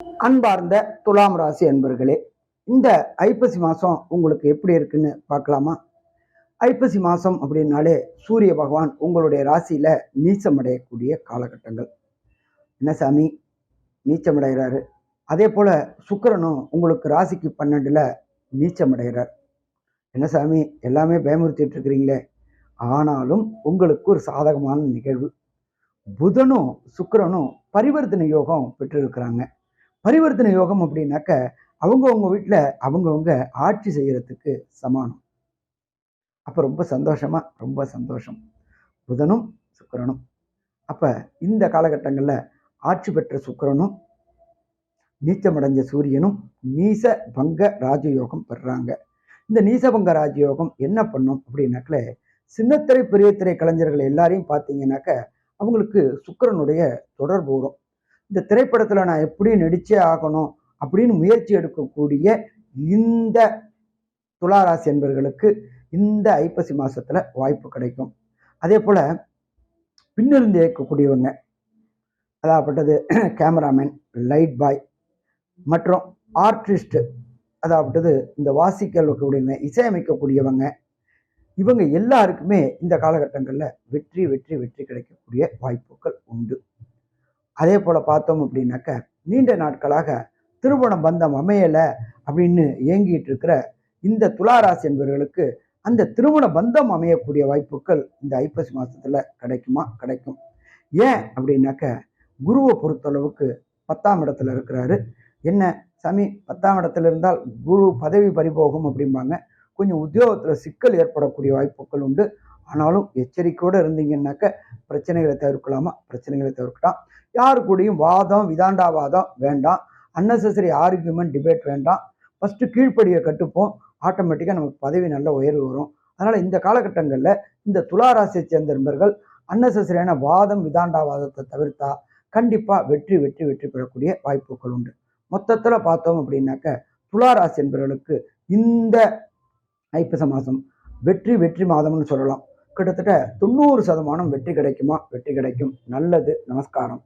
அன்பார்ந்த துலாம் ராசி அன்பர்களே, இந்த ஐப்பசி மாதம் உங்களுக்கு எப்படி இருக்குன்னு பார்க்கலாமா? ஐப்பசி மாதம் அப்படின்னாலே சூரிய பகவான் உங்களுடைய ராசியில் நீச்சமடையக்கூடிய காலகட்டங்கள். என்ன சாமி நீச்சமடைகிறாரு? அதே போல் சுக்கிரனும் உங்களுக்கு ராசிக்கு 12ல் நீச்சமடைகிறார். என்ன சாமி எல்லாமே பயமுறுத்திட்டு இருக்கிறீங்களே? ஆனாலும் உங்களுக்கு ஒரு சாதகமான நிகழ்வு. புதனும் சுக்கிரனும் பரிவர்த்தனை யோகம் பெற்றிருக்கிறாங்க. பரிவர்த்தனை யோகம் அப்படின்னாக்க அவங்கவுங்க வீட்டில் அவங்கவுங்க ஆட்சி செய்யறதுக்கு சமானம். அப்போ ரொம்ப சந்தோஷம். புதனும் சுக்கிரனும் அப்போ இந்த காலகட்டங்களில் ஆட்சி பெற்ற சுக்கிரனும் நீச்சமடைஞ்ச சூரியனும் நீச பங்க ராஜயோகம் பெறுறாங்க. இந்த நீசபங்க ராஜயோகம் என்ன பண்ணும் அப்படின்னாக்கல, சின்னத்திரை பெரியத்திரை கலைஞர்கள் எல்லாரையும் பார்த்தீங்கன்னாக்க அவங்களுக்கு சுக்கிரனுடைய தொடர்பு வரும். இந்த திரைப்படத்தில் நான் எப்படி நடிச்சே ஆகணும் அப்படின்னு முயற்சி எடுக்கக்கூடிய இந்த துளாராசி என்பவர்களுக்கு இந்த ஐப்பசி மாசத்துல வாய்ப்பு கிடைக்கும். அதே போல பின்னிருந்து இயக்கக்கூடியவங்க, அதாகப்பட்டது கேமராமேன், லைட் பாய் மற்றும் ஆர்டிஸ்ட், அதாகப்பட்டது இந்த வாசிக்கக்கூடியவங்க, இசையமைக்கக்கூடியவங்க, இவங்க எல்லாருக்குமே இந்த காலகட்டங்களில் வெற்றி வெற்றி வெற்றி கிடைக்கக்கூடிய வாய்ப்புகள் உண்டு. அதே போல் பார்த்தோம் அப்படின்னாக்க நீண்ட நாட்களாக திருமண பந்தம் அமையலை அப்படின்னு ஏங்கிட்டு இருக்கிற இந்த துளாராசி என்பவர்களுக்கு அந்த திருமண பந்தம் அமையக்கூடிய வாய்ப்புகள் இந்த ஐப்பசி மாதத்தில் கிடைக்கும். ஏன் அப்படின்னாக்க குருவை பொறுத்தளவுக்கு 10ஆம் இடத்துல இருக்கிறாரு. என்ன சாமி 10ஆம் இடத்துல இருந்தால் குரு பதவி பறிபோகும் அப்படிம்பாங்க. கொஞ்சம் உத்தியோகத்தில் சிக்கல் ஏற்படக்கூடிய வாய்ப்புகள் உண்டு. ஆனாலும் எச்சரிக்கையோடு இருந்தீங்கன்னாக்க பிரச்சனைகளை தவிர்க்கலாம். யாரு கூடயும் வாதம் விதாண்டாவாதம் வேண்டாம். அன்னெசரி ஆர்கியூமெண்ட் டிபேட் வேண்டாம். ஃபஸ்ட்டு கீழ்ப்படியை கட்டுப்போம். ஆட்டோமேட்டிக்காக நமக்கு பதவி நல்ல உயர்வு வரும். அதனால் இந்த காலகட்டங்களில் இந்த துளாராசியை சேர்ந்த நண்பர்கள் அன்னெசரியான வாதம் விதாண்டாவாதத்தை தவிர்த்தா கண்டிப்பாக வெற்றி பெறக்கூடிய வாய்ப்புகள் உண்டு. மொத்தத்தில் பார்த்தோம் அப்படின்னாக்க துளாராசி என்பவர்களுக்கு இந்த ஐப்பசி மாதம் வெற்றி மாதம்னு சொல்லலாம். கிட்டத்தட்ட 90% வெற்றி கிடைக்கும். நல்லது. நமஸ்காரம்.